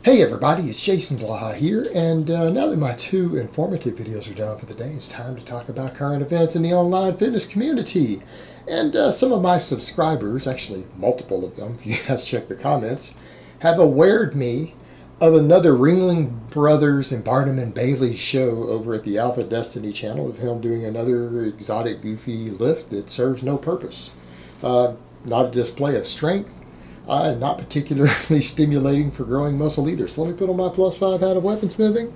Hey everybody, it's Jason Blaha here, and now that my two informative videos are done for the day, it's time to talk about current events in the online fitness community. And some of my subscribers, actually multiple of them, if you guys check the comments, have awared me of another Ringling Brothers and Barnum and Bailey show over at the AlphaDestiny channel of him doing another exotic, goofy lift that serves no purpose. Not a display of strength. Not particularly stimulating for growing muscle either. So let me put on my +5 hat of weaponsmithing,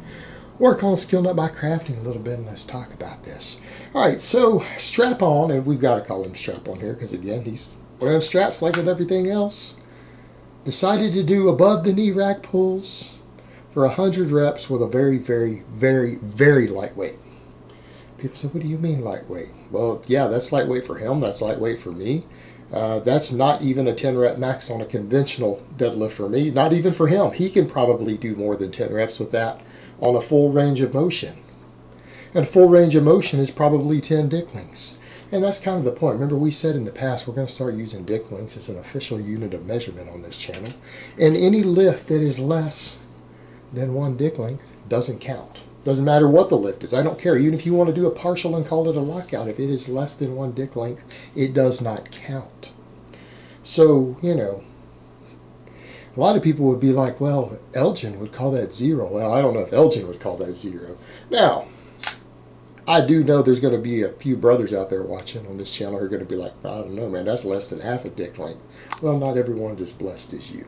work on skilling up my crafting a little bit, and let's talk about this. Alright, so strap on, and we've got to call him strap on here because again, he's wearing straps like with everything else. Decided to do above the knee rack pulls for 100 reps with a very, very, very, very lightweight. People say, what do you mean lightweight? Well, yeah, that's lightweight for him. That's lightweight for me. That's not even a 10 rep max on a conventional deadlift for me. Not even for him. He can probably do more than 10 reps with that on a full range of motion. And a full range of motion is probably 10 dick links. And that's kind of the point. Remember, we said in the past we're going to start using dick links as an official unit of measurement on this channel. And any lift that is less than 1 dick length doesn't count. Doesn't matter what the lift is. I don't care. Even if you want to do a partial and call it a lockout, if it is less than 1 dick length, it does not count. So, you know, a lot of people would be like, well, Elgin would call that 0. Well, I don't know if Elgin would call that 0. Now, I do know there's going to be a few brothers out there watching on this channel who are going to be like, I don't know, man, that's less than half a dick length. Well, not everyone's as blessed as you.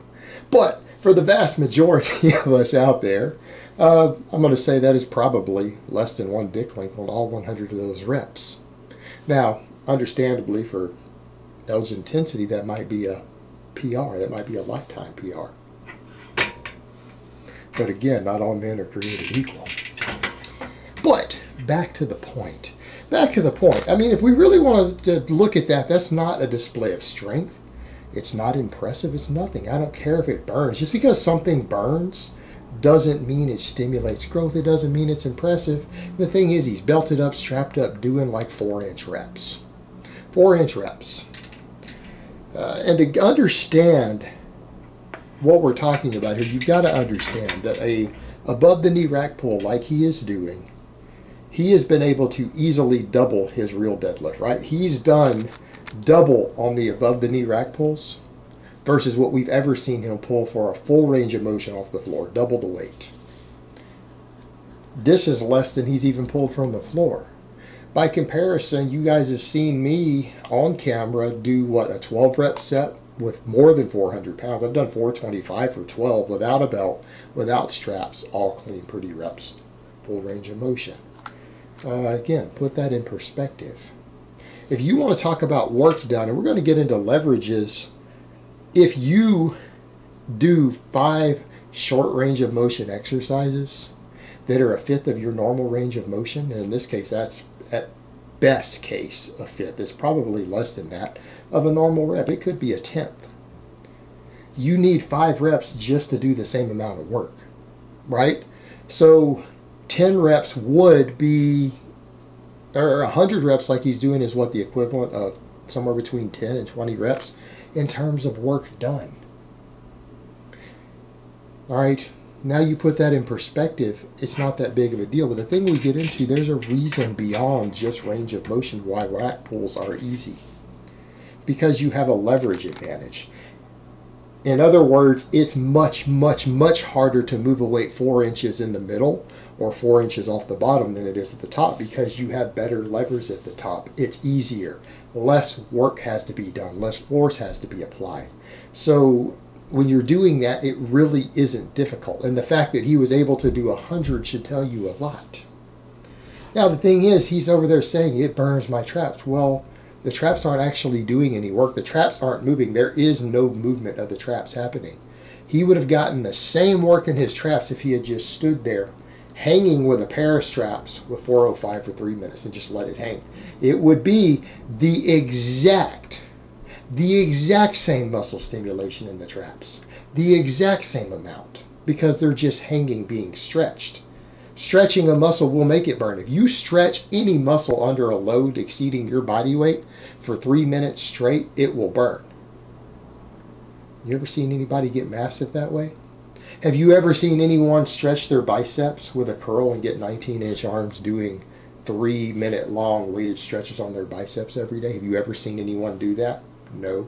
But for the vast majority of us out there, I'm going to say that is probably less than 1 dick length on all 100 of those reps. Now, understandably, for Elgin intensity, that might be a PR. That might be a lifetime PR. But again, not all men are created equal. But back to the point. Back to the point. I mean, if we really want to look at that, that's not a display of strength. It's not impressive. It's nothing. I don't care if it burns. Just because something burns doesn't mean it stimulates growth. It doesn't mean it's impressive. The thing is, he's belted up, strapped up, doing like 4-inch reps. 4-inch reps. And to understand what we're talking about here, you've got to understand that a above the knee rack pull like he is doing, he has been able to easily double his real deadlift, right? He's done double on the above the knee rack pulls versus what we've ever seen him pull for a full range of motion off the floor, double the weight. This is less than he's even pulled from the floor. By comparison, you guys have seen me on camera do, what, a 12 rep set with more than 400 pounds. I've done 425 for 12 without a belt, without straps, all clean, pretty reps, full range of motion. Again, put that in perspective. If you want to talk about work done, and we're going to get into leverages, if you do 5 short range of motion exercises that are 1/5 of your normal range of motion, and in this case that's at best case a 1/5, it's probably less than that of a normal rep, it could be a 1/10. You need 5 reps just to do the same amount of work, right? So 10 reps would be, or 100 reps like he's doing is what the equivalent of somewhere between 10 and 20 reps in terms of work done. All right, now you put that in perspective, it's not that big of a deal. But the thing we get into, there's a reason beyond just range of motion why rack pulls are easy. Because you have a leverage advantage. In other words, it's much, much, much harder to move a weight 4 inches in the middle or 4 inches off the bottom than it is at the top because you have better levers at the top. It's easier. Less work has to be done. Less force has to be applied. So when you're doing that, it really isn't difficult. And the fact that he was able to do 100 should tell you a lot. Now the thing is, he's over there saying, it burns my traps. Well, the traps aren't actually doing any work. The traps aren't moving. There is no movement of the traps happening. He would have gotten the same work in his traps if he had just stood there hanging with a pair of straps with 405 for 3 minutes and just let it hang. It would be the exact same muscle stimulation in the traps. The exact same amount because they're just hanging, being stretched. Stretching a muscle will make it burn. If you stretch any muscle under a load exceeding your body weight for 3 minutes straight, it will burn. You ever seen anybody get massive that way? Have you ever seen anyone stretch their biceps with a curl and get 19-inch arms doing 3-minute long weighted stretches on their biceps every day? Have you ever seen anyone do that? No.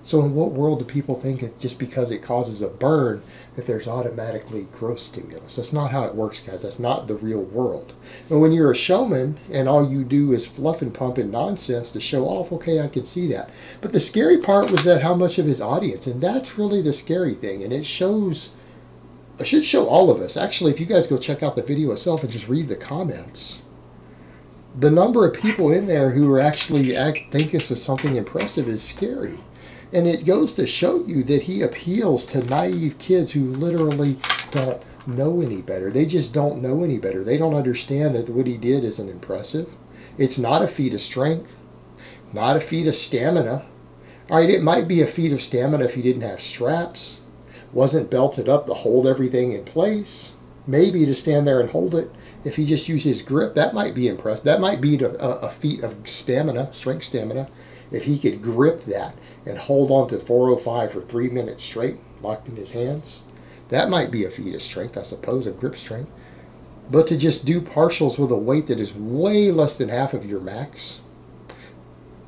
So in what world do people think that just because it causes a burn that there's automatically growth stimulus? That's not how it works, guys. That's not the real world. And when you're a showman and all you do is fluff and pump and nonsense to show off, okay, I can see that. But the scary part was that how much of his audience, and that's really the scary thing, and it shows, it should show all of us. Actually, if you guys go check out the video itself and just read the comments, the number of people in there who are actually think this was something impressive is scary. And it goes to show you that he appeals to naive kids who literally don't know any better. They just don't know any better. They don't understand that what he did isn't impressive. It's not a feat of strength, not a feat of stamina. All right, it might be a feat of stamina if he didn't have straps, wasn't belted up to hold everything in place, maybe to stand there and hold it. If he just used his grip, that might be impressive. That might be a feat of stamina, strength stamina. If he could grip that and hold on to 405 for 3 minutes straight, locked in his hands, that might be a feat of strength, I suppose, of grip strength. But to just do partials with a weight that is way less than half of your max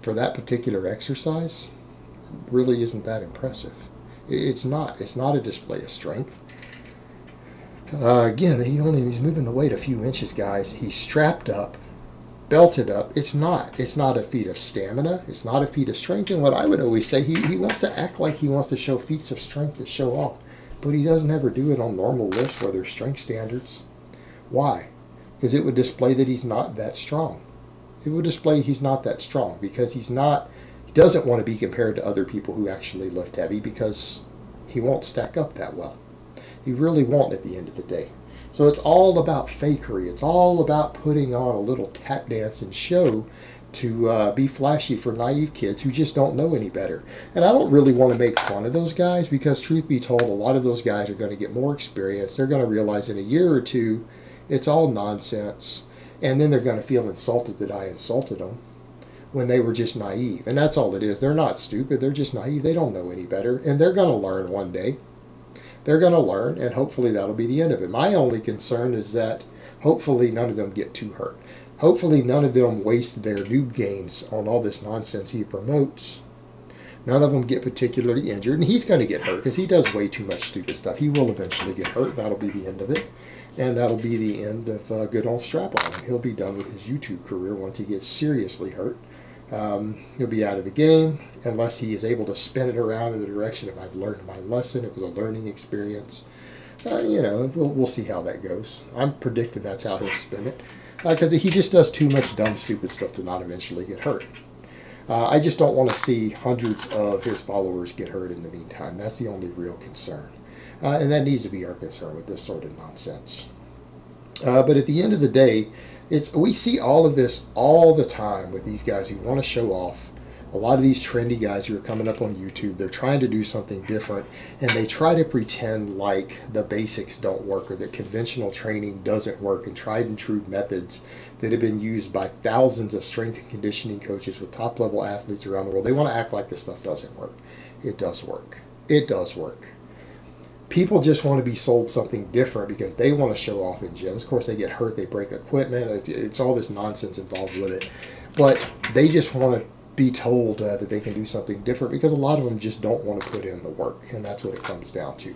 for that particular exercise really isn't that impressive. It's not. It's not a display of strength. Again, he's moving the weight a few inches, guys. He's strapped up, belted up. It's not a feat of stamina. It's not a feat of strength. And what I would always say, he wants to act like he wants to show feats of strength to show off, but he doesn't ever do it on normal lifts where there's strength standards. Why? Because it would display that he's not that strong. It would display he's not that strong because he doesn't want to be compared to other people who actually lift heavy because he won't stack up that well. He really won't at the end of the day. So it's all about fakery. It's all about putting on a little tap dance and show to be flashy for naive kids who just don't know any better. And I don't really want to make fun of those guys because truth be told, a lot of those guys are going to get more experience. They're going to realize in a year or two it's all nonsense. And then they're going to feel insulted that I insulted them when they were just naive. And that's all it is. They're not stupid. They're just naive. They don't know any better. And they're going to learn one day. They're going to learn, and hopefully that'll be the end of it. My only concern is that hopefully none of them get too hurt. Hopefully none of them waste their noob gains on all this nonsense he promotes. None of them get particularly injured, and he's going to get hurt because he does way too much stupid stuff. He will eventually get hurt. That'll be the end of it, and that'll be the end of good old Strap-On. He'll be done with his YouTube career once he gets seriously hurt. He'll be out of the game unless he is able to spin it around in the direction of I've learned my lesson. It was a learning experience. We'll see how that goes. I'm predicting that's how he'll spin it because he just does too much dumb, stupid stuff to not eventually get hurt. I just don't want to see hundreds of his followers get hurt in the meantime. That's the only real concern. And that needs to be our concern with this sort of nonsense. But at the end of the day, we see all of this all the time with these guys who want to show off. A lot of these trendy guys who are coming up on YouTube, they're trying to do something different, and they try to pretend like the basics don't work or that conventional training doesn't work, and tried and true methods that have been used by thousands of strength and conditioning coaches with top-level athletes around the world. They want to act like this stuff doesn't work. It does work. It does work. People just want to be sold something different because they want to show off in gyms. Of course, they get hurt, they break equipment. It's all this nonsense involved with it. But they just want to be told that they can do something different because a lot of them just don't want to put in the work, and that's what it comes down to.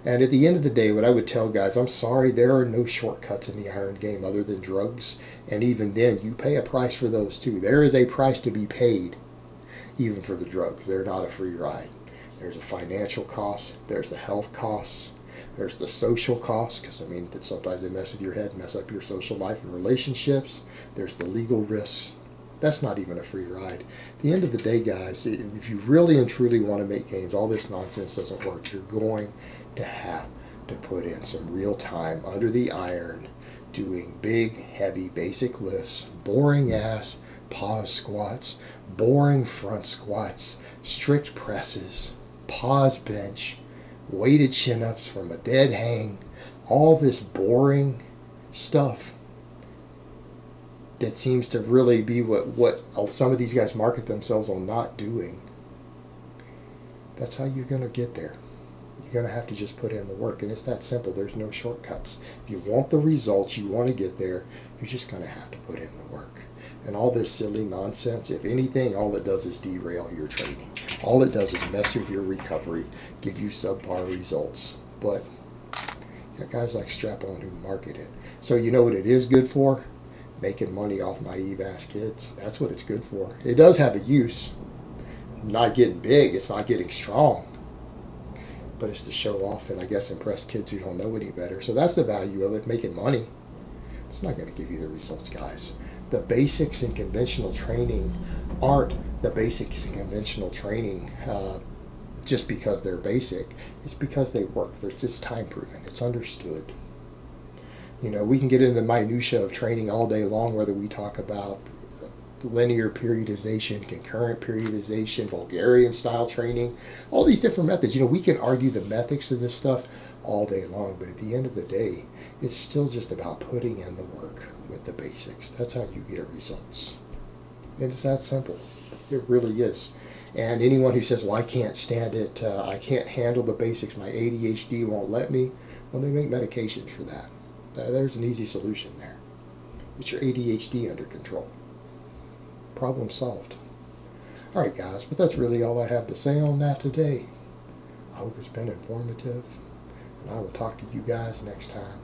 And at the end of the day, what I would tell guys, I'm sorry, there are no shortcuts in the iron game other than drugs, and even then, you pay a price for those too. There is a price to be paid, even for the drugs. They're not a free ride. There's a financial cost, there's the health costs, there's the social costs, because I mean, sometimes they mess with your head, mess up your social life and relationships. There's the legal risks. That's not even a free ride. At the end of the day, guys, if you really and truly want to make gains, all this nonsense doesn't work. You're going to have to put in some real time under the iron, doing big, heavy, basic lifts, boring ass pause squats, boring front squats, strict presses, pause bench, weighted chin-ups from a dead hang, all this boring stuff that seems to really be what some of these guys market themselves on not doing. That's how you're going to get there. You're going to have to just put in the work, and it's that simple. There's no shortcuts. If you want the results, you want to get there, you're just going to have to put in the work. And all this silly nonsense, if anything, all it does is derail your trading. All it does is mess with your recovery, give you subpar results. But you got guys like Strap-On who market it. So you know what it is good for? Making money off naive-ass kids. That's what it's good for. It does have a use. Not getting big, it's not getting strong. But it's to show off and I guess impress kids who don't know any better. So that's the value of it, making money. It's not going to give you the results, guys. The basics in conventional training aren't the basics in conventional training just because they're basic. It's because they work. They're just time proven. It's understood. You know, we can get into the minutia of training all day long, whether we talk about linear periodization, concurrent periodization, Bulgarian style training, all these different methods. You know, we can argue the methods of this stuff all day long, but at the end of the day, it's still just about putting in the work with the basics. That's how you get results. And it's that simple. It really is. And anyone who says, well, I can't stand it, I can't handle the basics, my ADHD won't let me, well, they make medications for that. There's an easy solution there. Get your ADHD under control. Problem solved. All right, guys, but that's really all I have to say on that today. I hope it's been informative, and I will talk to you guys next time.